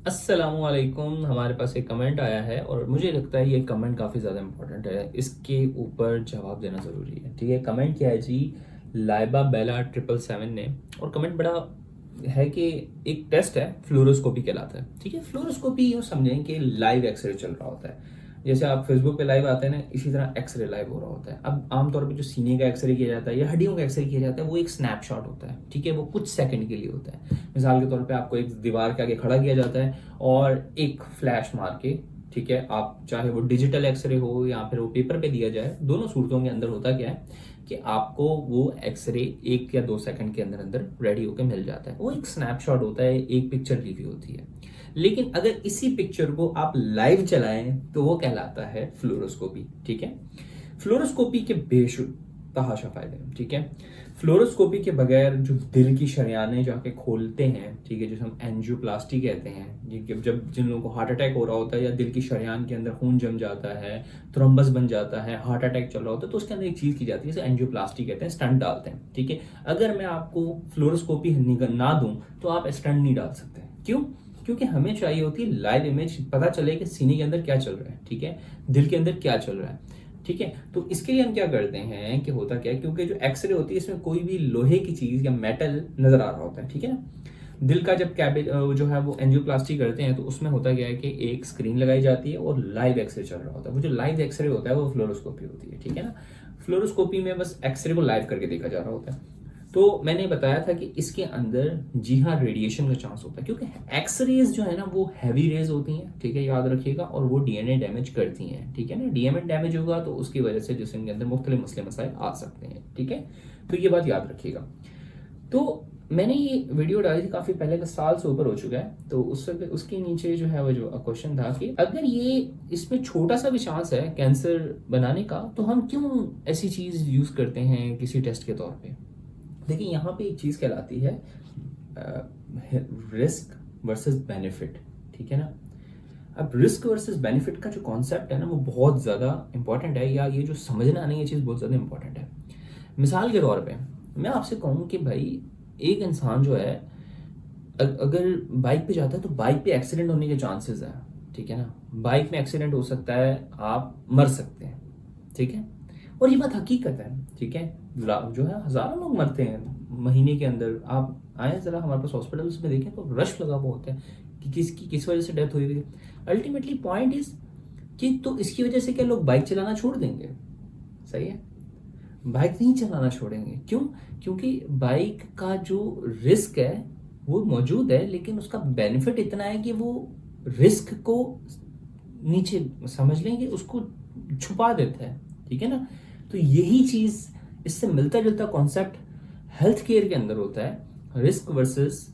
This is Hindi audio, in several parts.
अस्सलामुअलैकुम। हमारे पास एक कमेंट आया है और मुझे लगता है ये कमेंट काफ़ी ज़्यादा इम्पोर्टेंट है। इसके ऊपर जवाब देना ज़रूरी है। ठीक है, कमेंट क्या है जी? लाइबा बेला 777 ने। और कमेंट बड़ा है कि एक टेस्ट है, फ्लोरोस्कोपी कहलाता है। ठीक है, फ्लोरोस्कोपी यूँ समझें कि लाइव एक्सरे चल रहा होता है। जैसे आप फेसबुक पे लाइव आते हैं ना, इसी तरह एक्सरे लाइव हो रहा होता है। अब आमतौर पे जो सीने का एक्सरे किया जाता है या हड्डियों का एक्सरे किया जाता है वो एक स्नैपशॉट होता है। ठीक है, वो कुछ सेकंड के लिए होता है। मिसाल के तौर पे आपको एक दीवार के आगे खड़ा किया जाता है और एक फ्लैश मार के, ठीक है, आप चाहे वो डिजिटल एक्सरे हो या फिर वो पेपर पे दिया जाए, दोनों सूरतों के अंदर होता क्या है कि आपको वो एक्सरे 1 या 2 सेकंड के अंदर अंदर रेडी होकर मिल जाता है। वो एक स्नैपशॉट होता है, एक पिक्चर ली हुई होती है। लेकिन अगर इसी पिक्चर को आप लाइव चलाएं तो वो कहलाता है फ्लोरोस्कोपी। ठीक है, फ्लोरोस्कोपी के बेतहाशा फायदे हैं। ठीक है, फ्लोरोस्कोपी के बगैर जो दिल की शरियानें जाके खोलते हैं, ठीक है, जिसे हम एंजियोप्लास्टी कहते हैं, जब जिन लोगों को हार्ट अटैक हो रहा होता है या दिल की शरियान के अंदर खून जम जाता है, थ्रोम्बस बन जाता है, हार्ट अटैक चल रहा होता है, तो उसके अंदर एक चीज की जाती है, इसे एंजियोप्लास्टी कहते हैं, स्टंट डालते हैं। ठीक है, अगर मैं आपको फ्लोरोस्कोपी ना दूं तो आप स्टंट नहीं डाल सकते। क्यों? क्योंकि हमें चाहिए होती है लाइव इमेज, पता चले कि सीने के अंदर क्या चल रहा है, ठीक है, दिल के अंदर क्या चल रहा है। ठीक है, तो इसके लिए हम क्या करते हैं कि होता क्या है, क्योंकि जो एक्सरे होती है इसमें कोई भी लोहे की चीज या मेटल नजर आ रहा होता है। ठीक है ना, दिल का जब कैबेज जो है वो एंजियोप्लास्टी करते हैं तो उसमें होता क्या है कि एक स्क्रीन लगाई जाती है और लाइव एक्सरे चल रहा होता है। वो जो लाइव एक्सरे होता है वो फ्लोरोस्कोपी होती है। ठीक है ना, फ्लोरोस्कोपी में बस एक्सरे को लाइव करके देखा जा रहा होता है। तो मैंने बताया था कि इसके अंदर जी हाँ रेडिएशन का चांस होता है, क्योंकि एक्सरेज जो है ना वो हैवी रेज होती हैं। ठीक है, याद रखिएगा, और वो डीएनए डैमेज करती हैं। ठीक है ना, डीएनए डैमेज होगा तो उसकी वजह से जिस्म के अंदर मुख्तलिफ मसले मसाइल आ सकते हैं। ठीक है, तो ये बात याद रखिएगा। तो मैंने ये वीडियो डाली थी काफी पहले का, साल से ऊपर हो चुका है। तो उसके नीचे जो है वो जो क्वेश्चन था कि अगर ये इसमें छोटा सा भी चांस है कैंसर बनाने का तो हम क्यों ऐसी चीज यूज करते हैं किसी टेस्ट के तौर पे। देखिए, यहाँ पे एक चीज कहलाती है रिस्क वर्सेस बेनिफिट। ठीक है ना, अब रिस्क वर्सेस बेनिफिट का जो कॉन्सेप्ट है ना वो बहुत ज़्यादा इंपॉर्टेंट है, या ये जो समझना आने ये चीज़ बहुत ज़्यादा इंपॉर्टेंट है। मिसाल के तौर पे मैं आपसे कहूँ कि भाई एक इंसान जो है अगर बाइक पे जाता है तो बाइक पे एक्सीडेंट होने के चांसेस हैं। ठीक है ना, बाइक में एक्सीडेंट हो सकता है, आप मर सकते हैं। ठीक है, और ये बात हकीकत है। ठीक है, जो है हजारों लोग मरते हैं महीने के अंदर। आप आए जरा हमारे पास हॉस्पिटल्स में देखें तो रश लगा हुआ होता है कि किसकी किस वजह से डेथ हुई हुई है। अल्टीमेटली पॉइंट इज कि तो इसकी वजह से क्या लोग बाइक चलाना छोड़ देंगे? सही है, बाइक नहीं चलाना छोड़ेंगे। क्यों? क्योंकि बाइक का जो रिस्क है वो मौजूद है, लेकिन उसका बेनिफिट इतना है कि वो रिस्क को नीचे समझ लेंगे, उसको छुपा देता है। ठीक है ना, तो यही चीज, इससे मिलता जुलता कॉन्सेप्ट हेल्थ केयर के अंदर होता है, रिस्क वर्सेस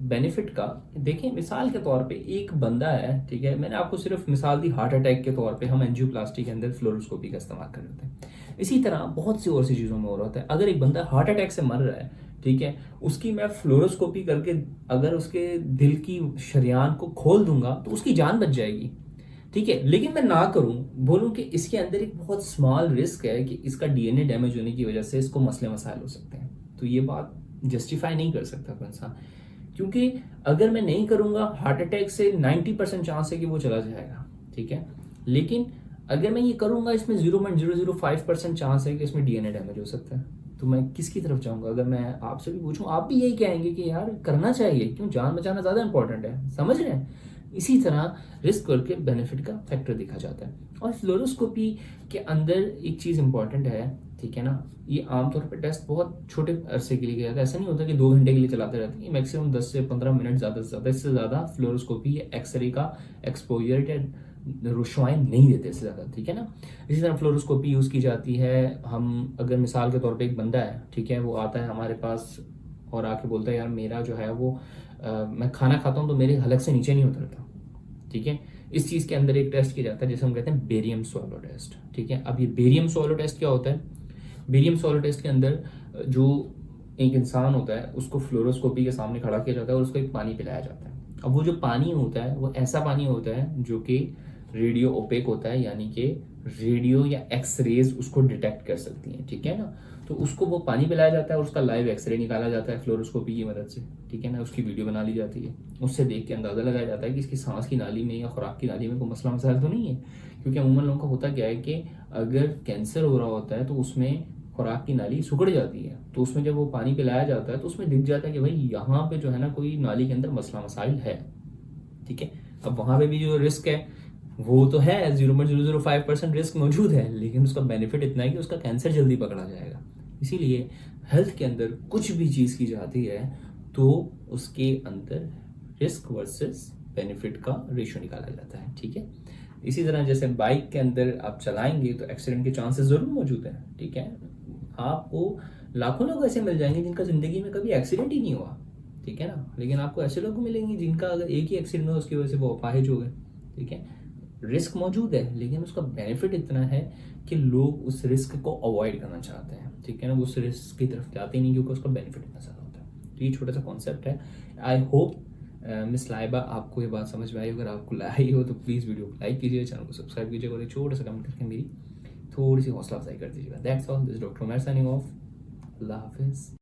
बेनिफिट का। देखें, मिसाल के तौर पे एक बंदा है, ठीक है, मैंने आपको सिर्फ मिसाल दी हार्ट अटैक के तौर पे, हम एंजियोप्लास्टी के अंदर फ्लोरोस्कोपी का इस्तेमाल कर रहे हैं। इसी तरह बहुत सी और सी चीज़ों में हो रहा होता है। अगर एक बंदा हार्ट अटैक से मर रहा है, ठीक है, उसकी मैं फ्लोरोस्कोपी करके अगर उसके दिल की शरियान को खोल दूंगा तो उसकी जान बच जाएगी। ठीक है, लेकिन मैं ना करूं, बोलूं कि इसके अंदर एक बहुत स्मॉल रिस्क है कि इसका डीएनए डैमेज होने की वजह से इसको मसले मसाइल हो सकते हैं। तो ये बात जस्टिफाई नहीं कर सकता कोई इंसान, क्योंकि अगर मैं नहीं करूंगा हार्ट अटैक से 90% चांस है कि वो चला जाएगा। ठीक है, लेकिन अगर मैं ये करूंगा इसमें 0.005% चांस है कि इसमें डीएनए डैमेज हो सकता है। तो मैं किसकी तरफ जाऊंगा? अगर मैं आपसे भी पूछूं, आप भी यही कहेंगे कि यार करना चाहिए, क्यों, जान बचाना ज्यादा इंपॉर्टेंट है। समझ रहे हैं? इसी तरह रिस्क करके बेनिफिट का फैक्टर देखा जाता है। और फ्लोरोस्कोपी के अंदर एक चीज इंपॉर्टेंट है, ठीक है ना, ये आमतौर पर टेस्ट बहुत छोटे अरसे के लिए किया जाता है। ऐसा नहीं होता कि 2 घंटे के लिए चलाते रहते हैं, ये मैक्सिमम 10 से 15 मिनट, ज्यादा से ज्यादा। इससे ज्यादा फ्लोरोस्कोपी एक्सरे का एक्सपोजर या रुशवाई नहीं देते इससे ज्यादा। ठीक है ना, इसी तरह फ्लोरोस्कोपी यूज की जाती है। हम अगर मिसाल के तौर पे एक बंदा है, ठीक है, वो आता है हमारे पास और आके बोलता है यार मेरा जो है वो मैं खाना खाता हूँ तो मेरे हलक से नीचे नहीं उतरता। ठीक है, इस चीज के अंदर एक टेस्ट किया जाता है जिसे हम कहते हैं बेरियम स्वैलो टेस्ट। ठीक है, अब ये बेरियम स्वैलो टेस्ट क्या होता है? बेरियम स्वैलो टेस्ट के अंदर जो एक इंसान होता है उसको फ्लोरोस्कोपी के सामने खड़ा किया जाता है और उसको एक पानी पिलाया जाता है। अब वो जो पानी होता है वो ऐसा पानी होता है जो कि रेडियो ओपेक होता है, यानी कि रेडियो या एक्स रेज उसको डिटेक्ट कर सकती हैं। ठीक है ना, तो उसको वो पानी पिलाया जाता है और उसका लाइव एक्सरे निकाला जाता है फ्लोरोस्कोपी की मदद से, ठीक है ना, उसकी वीडियो बना ली जाती है, उससे देख के अंदाज़ा लगाया जाता है कि इसकी सांस की नाली में या खुराक की नाली में कोई मसला मसाइल तो नहीं है। क्योंकि अमूमन लोगों का होता क्या है कि अगर कैंसर हो रहा होता है तो उसमें खुराक की नाली सिकुड़ जाती है, तो उसमें जब वो पानी पिलाया जाता है तो उसमें दिख जाता है कि भाई यहाँ पे जो है ना कोई नाली के अंदर मसला मसाइल है, ठीक है। अब वहाँ पे भी जो रिस्क है वो तो है, 0.005% रिस्क मौजूद है, लेकिन उसका बेनिफिट इतना है कि उसका कैंसर जल्दी पकड़ा जाएगा। इसीलिए हेल्थ के अंदर कुछ भी चीज़ की जाती है तो उसके अंदर रिस्क वर्सेस बेनिफिट का रेशियो निकाला जाता है, ठीक है। इसी तरह जैसे बाइक के अंदर आप चलाएंगे तो एक्सीडेंट के चांसेस ज़रूर मौजूद हैं, ठीक है। आपको लाखों लोग ऐसे मिल जाएंगे जिनका ज़िंदगी में कभी एक्सीडेंट ही नहीं हुआ, ठीक है ना, लेकिन आपको ऐसे लोग मिलेंगे जिनका अगर एक ही एक्सीडेंट हुआ उसकी वजह से वो अपाहिज हो गए, ठीक है। रिस्क मौजूद है लेकिन उसका बेनिफिट इतना है कि लोग उस रिस्क को अवॉइड करना चाहते हैं, ठीक है ना, वो उस रिस्क की तरफ जाते ही नहीं क्योंकि उसका बेनिफिट इतना ज़्यादा होता है। तो ये छोटा सा कॉन्सेप्ट है। आई होप मिस लाइबा आपको ये बात समझ में आई। अगर आपको लाई हो तो प्लीज़ वीडियो को लाइक कीजिए, चैनल को सब्सक्राइब कीजिए और एक छोटा सा कमेंट करके मेरी थोड़ी सी हौसला अफजाई कर दीजिएगा। That's all, this doctor Umar signing off. अल्लाह हाफिज़।